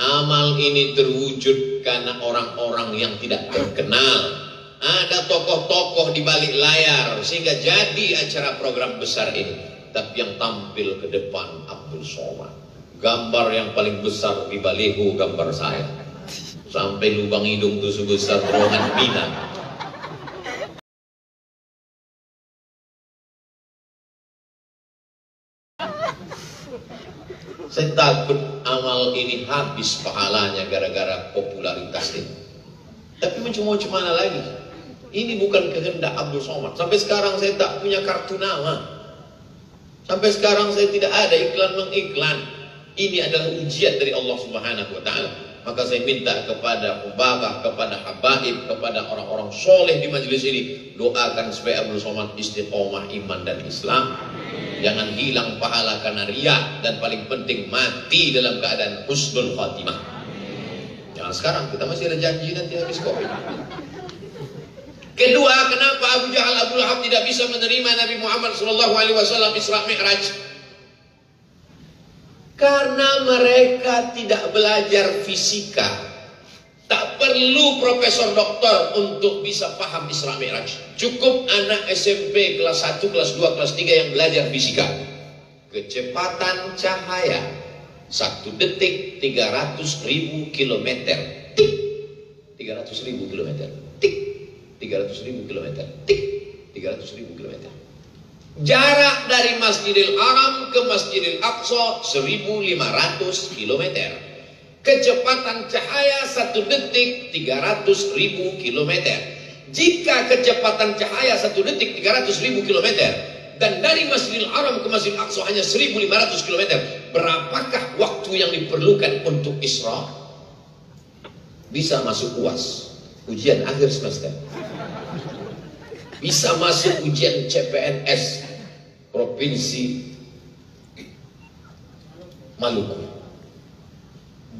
Amal ini terwujud karena orang-orang yang tidak terkenal. Ada tokoh-tokoh di balik layar sehingga jadi acara program besar ini. Tapi yang tampil ke depan Abdul Somad. Gambar yang paling besar di baliho gambar saya. Sampai lubang hidung tuh sebesar terowongan Mina. Saya takut amal ini habis pahalanya gara-gara popularitas ini. Tapi mau mana lagi? Ini bukan kehendak Abdul Somad. Sampai sekarang saya tak punya kartu nama. Sampai sekarang saya tidak ada iklan mengiklan. Ini adalah ujian dari Allah Subhanahu wa Ta'ala. Maka saya minta kepada Ubaqah, kepada Habaib, kepada orang-orang soleh di majelis ini, doakan supaya Abdul Somad istiqomah iman dan Islam. Jangan hilang pahala karena riya, dan paling penting mati dalam keadaan husnul khatimah. Jangan sekarang, kita masih ada janji nanti habis Covid. Kedua, kenapa Abu Jahal, Abu Lahab tidak bisa menerima Nabi Muhammad SAW Isra Mi'raj? Karena mereka tidak belajar fisika. Tak perlu profesor doktor untuk bisa paham Isra Mi'raj. Cukup anak SMP kelas 1, kelas 2, kelas 3 yang belajar fisika. Kecepatan cahaya 1 detik 300.000 km. Tik. 300.000 km. Tik. 300.000 km. Tik. 300.000 km. Jarak dari Masjidil Haram ke Masjidil Aqsa 1.500 km. Kecepatan cahaya 1 detik 300.000 km. Jika kecepatan cahaya 1 detik 300.000 km dan dari Masjidil Haram ke Masjidil Aqsa hanya 1.500 km, berapakah waktu yang diperlukan untuk Isra? Bisa masuk UAS, ujian akhir semester. Bisa masuk ujian CPNS Provinsi Maluku.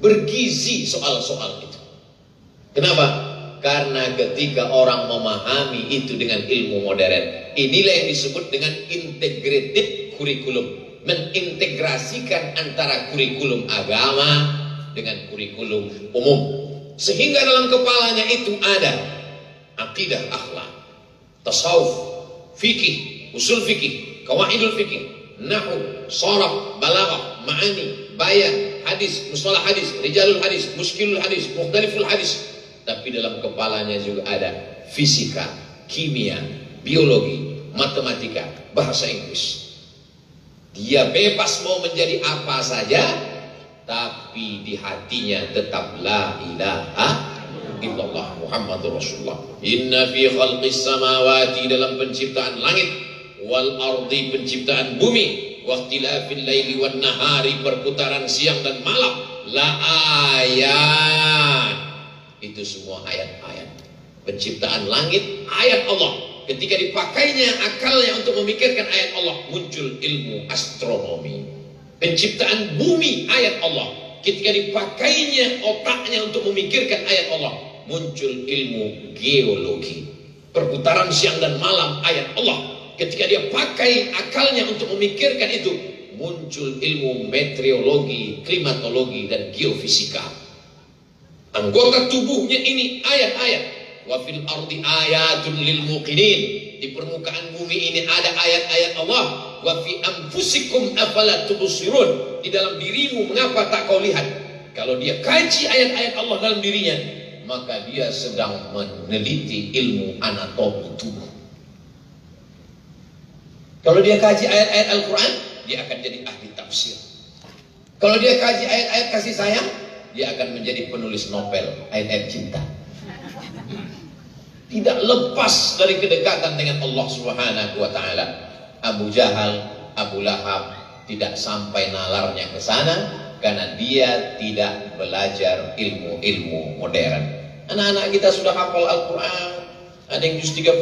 Bergizi soal-soal itu. Kenapa? Karena ketika orang memahami itu dengan ilmu modern, inilah yang disebut dengan integrated kurikulum. Mengintegrasikan antara kurikulum agama dengan kurikulum umum. Sehingga dalam kepalanya itu ada akidah akhlak, tasawuf, fikih, usul fikih, qawaidul fikih, nahwu, sharaf, balaghah, ma'ani, bayan, hadis, mustalah hadis, rijalul hadis, muskilul hadis, mukhtaliful hadis. Tapi dalam kepalanya juga ada fisika, kimia, biologi, matematika, bahasa Inggris. Dia bebas mau menjadi apa saja, tapi di hatinya tetap la ilaha illallah Muhammadur Rasulullah. Inna fi khalqis samawati, dalam penciptaan langit, wal ardi, penciptaan bumi, waqtilafil laili wan nahari, perputaran siang dan malam, la ayat. Itu semua ayat-ayat. Penciptaan langit, ayat Allah. Ketika dipakainya akalnya untuk memikirkan ayat Allah, muncul ilmu astronomi. Penciptaan bumi, ayat Allah. Ketika dipakainya otaknya untuk memikirkan ayat Allah, muncul ilmu geologi. Perputaran siang dan malam, ayat Allah. Ketika dia pakai akalnya untuk memikirkan itu, muncul ilmu meteorologi, klimatologi, dan geofisika. Anggota tubuhnya ini ayat-ayat. Wa fil ardi ayatun lil muqinin. Di permukaan bumi ini ada ayat-ayat Allah. Wa fi anfusikum afala tubsirun. Di dalam dirimu mengapa tak kau lihat? Kalau dia kaji ayat-ayat Allah dalam dirinya, maka dia sedang meneliti ilmu anatomi tubuh. Kalau dia kaji ayat-ayat Al-Quran, dia akan jadi ahli tafsir. Kalau dia kaji ayat-ayat kasih sayang, dia akan menjadi penulis novel ayat-ayat cinta. Tidak lepas dari kedekatan dengan Allah Subhanahu wa Ta'ala. Abu Jahal, Abu Lahab tidak sampai nalarnya ke sana karena dia tidak belajar ilmu-ilmu modern. Anak-anak kita sudah hafal Al-Quran, ada yang juz 30,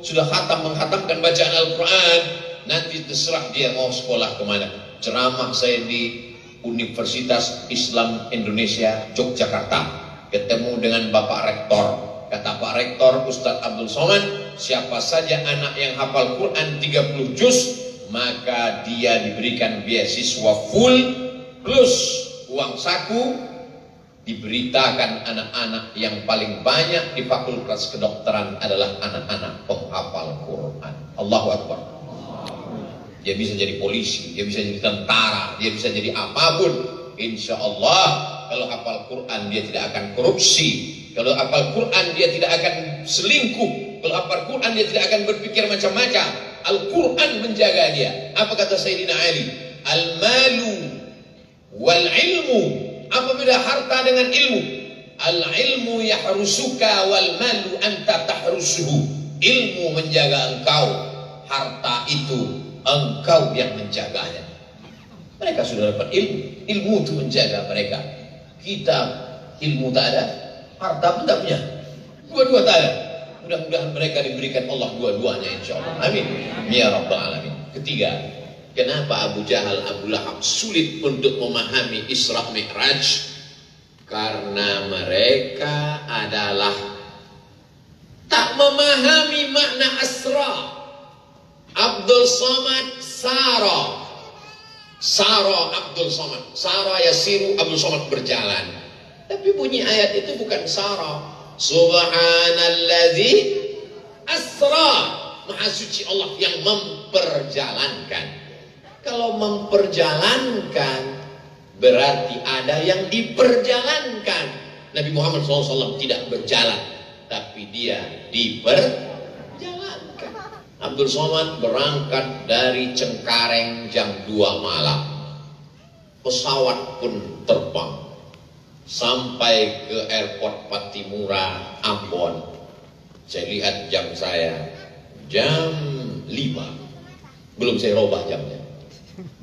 sudah menghatamkan bacaan Al-Quran. Nanti terserah dia mau sekolah kemana. Ceramah saya di Universitas Islam Indonesia Yogyakarta, ketemu dengan Bapak Rektor. Kata Pak Rektor Ustadz Abdul Somad, siapa saja anak yang hafal Quran 30 juz, maka dia diberikan beasiswa full plus uang saku Diberitakan anak-anak yang paling banyak di fakultas kedokteran adalah anak-anak penghafal Quran. Allahu Akbar. Dia bisa jadi polisi, dia bisa jadi tentara, dia bisa jadi apapun. Insya Allah kalau hafal Quran dia tidak akan korupsi. Kalau hafal Quran dia tidak akan selingkuh. Kalau hafal Quran dia tidak akan berpikir macam-macam. Al-Quran menjaga dia. Apa kata Sayyidina Ali? Al-malu wal-ilmu. Apa beda harta dengan ilmu? Al-ilmu yahrusuka wal malu anta tahrusuhu. Ilmu menjaga engkau, harta itu engkau yang menjaganya. Mereka sudah dapat ilmu, ilmu itu menjaga mereka. Kita ilmu tak ada, harta pun tak punya, dua-dua tak ada. Mudah-mudahan mereka diberikan Allah dua-duanya insyaallah. Amin ya rabbal alamin. Ketiga, kenapa Abu Jahal, Abu Lahab sulit untuk memahami Isra Mi'raj? Karena mereka adalah tak memahami makna asra. Abdul Somad Sara, Sara Abdul Somad, Sara yasiru Abdul Somad berjalan. Tapi bunyi ayat itu bukan Sara. Subhanalladzi asra, Maha suci Allah yang memperjalankan. Kalau memperjalankan berarti ada yang diperjalankan. Nabi Muhammad SAW tidak berjalan, tapi dia diperjalankan. Abdul Somad berangkat dari Cengkareng jam 2 malam. Pesawat pun terbang sampai ke airport Patimura, Ambon. Saya lihat jam saya, jam 5. Belum saya robah jamnya.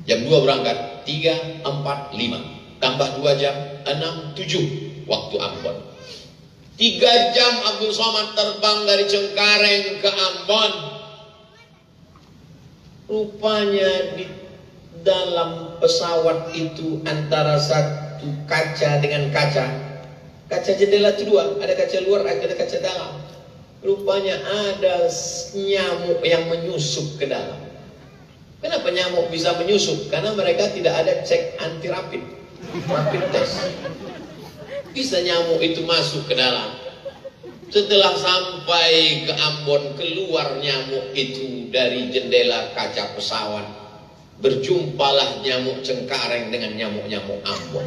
Jam 2 berangkat, 3, 4, 5. Tambah 2 jam, 6, 7 waktu Ambon. 3 jam Abdul Somad terbang dari Cengkareng ke Ambon. Rupanya di dalam pesawat itu antara satu kaca dengan kaca jendela itu 2, ada kaca luar, ada kaca dalam. Rupanya ada nyamuk yang menyusup ke dalam. Kenapa nyamuk bisa menyusup? Karena mereka tidak ada cek anti rapid test. Bisa nyamuk itu masuk ke dalam. Setelah sampai ke Ambon, keluar nyamuk itu dari jendela kaca pesawat. Berjumpalah nyamuk Cengkareng dengan nyamuk-nyamuk Ambon.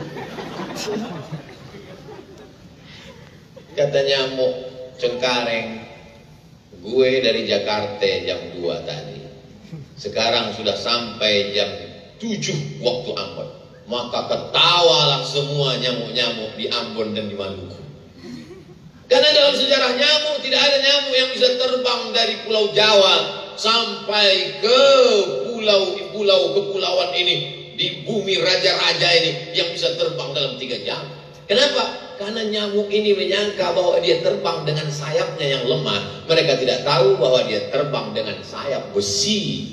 Kata nyamuk Cengkareng, gue dari Jakarta jam 2 tadi. Sekarang sudah sampai jam 7 waktu Ambon. Maka ketawalah semua nyamuk-nyamuk di Ambon dan di Maluku. Karena dalam sejarah nyamuk tidak ada nyamuk yang bisa terbang dari Pulau Jawa sampai ke kepulauan ini, di bumi raja-raja ini, yang bisa terbang dalam 3 jam. Kenapa? Karena nyamuk ini menyangka bahwa dia terbang dengan sayapnya yang lemah. Mereka tidak tahu bahwa dia terbang dengan sayap besi.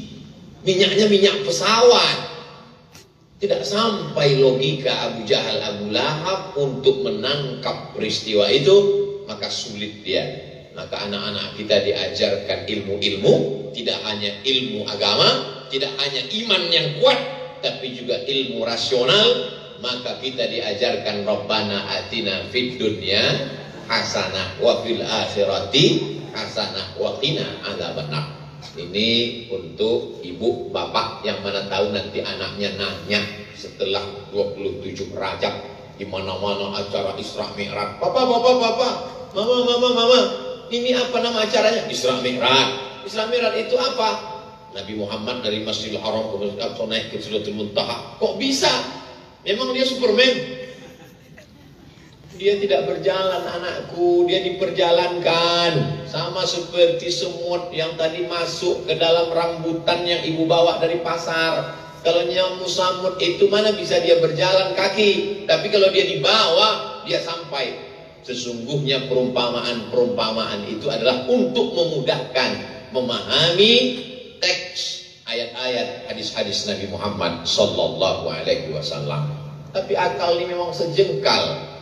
Minyaknya minyak pesawat. Tidak sampai logika Abu Jahal, Abu Lahab untuk menangkap peristiwa itu. Maka sulit dia. Maka anak-anak kita diajarkan ilmu-ilmu, tidak hanya ilmu agama, tidak hanya iman yang kuat, tapi juga ilmu rasional. Maka kita diajarkan Rabbana atina fid dunya hasanah wa fil akhirati hasanah wa qina adzabannar. Ini untuk ibu bapak yang mana tahu nanti anaknya nanya setelah 27 Rajab di mana-mana acara Isra Mi'raj. Papa, mama, ini apa nama acaranya? Isra Mi'raj. Isra Mi'raj itu apa? Nabi Muhammad dari Masjidil Haram ke naik ke Sidratul Muntaha. Kok bisa? Memang dia Superman? Dia tidak berjalan anakku, dia diperjalankan. Sama seperti semut yang tadi masuk ke dalam rambutan yang ibu bawa dari pasar. Kalau nyamuk samut itu mana bisa dia berjalan kaki, tapi kalau dia dibawa dia sampai. Sesungguhnya perumpamaan itu adalah untuk memudahkan memahami teks ayat-ayat hadis-hadis Nabi Muhammad sallallahu alaihi wasallam. Tapi akal ini memang sejengkal.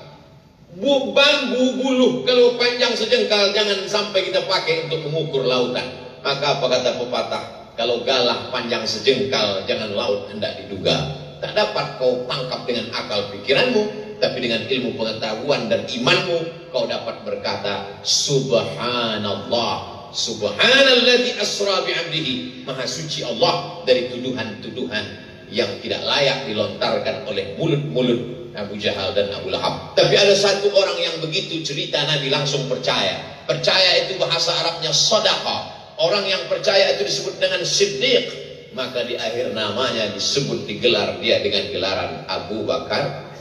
Bambu buluh kalau panjang sejengkal jangan sampai kita pakai untuk mengukur lautan. Maka apa kata pepatah? Kalau galah panjang sejengkal, jangan laut hendak diduga. Tak dapat kau tangkap dengan akal pikiranmu, tapi dengan ilmu pengetahuan dan imanmu kau dapat berkata subhanallah, subhanalladzi asra bi'abdihi, maha suci Allah dari tuduhan-tuduhan yang tidak layak dilontarkan oleh mulut-mulut Abu Jahal dan Abu Lahab. Tapi ada satu orang yang begitu cerita Nabi langsung percaya. Percaya itu bahasa Arabnya shadaqah. Orang yang percaya itu disebut dengan siddiq. Maka di akhir namanya disebut, digelar dia dengan gelaran Abu Bakar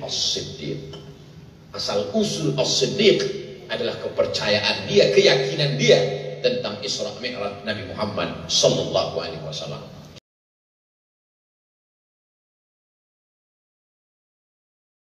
As-Siddiq. Asal usul As-Siddiq adalah kepercayaan dia, keyakinan dia tentang Isra Mi'raj Nabi Muhammad sallallahu alaihi wasallam.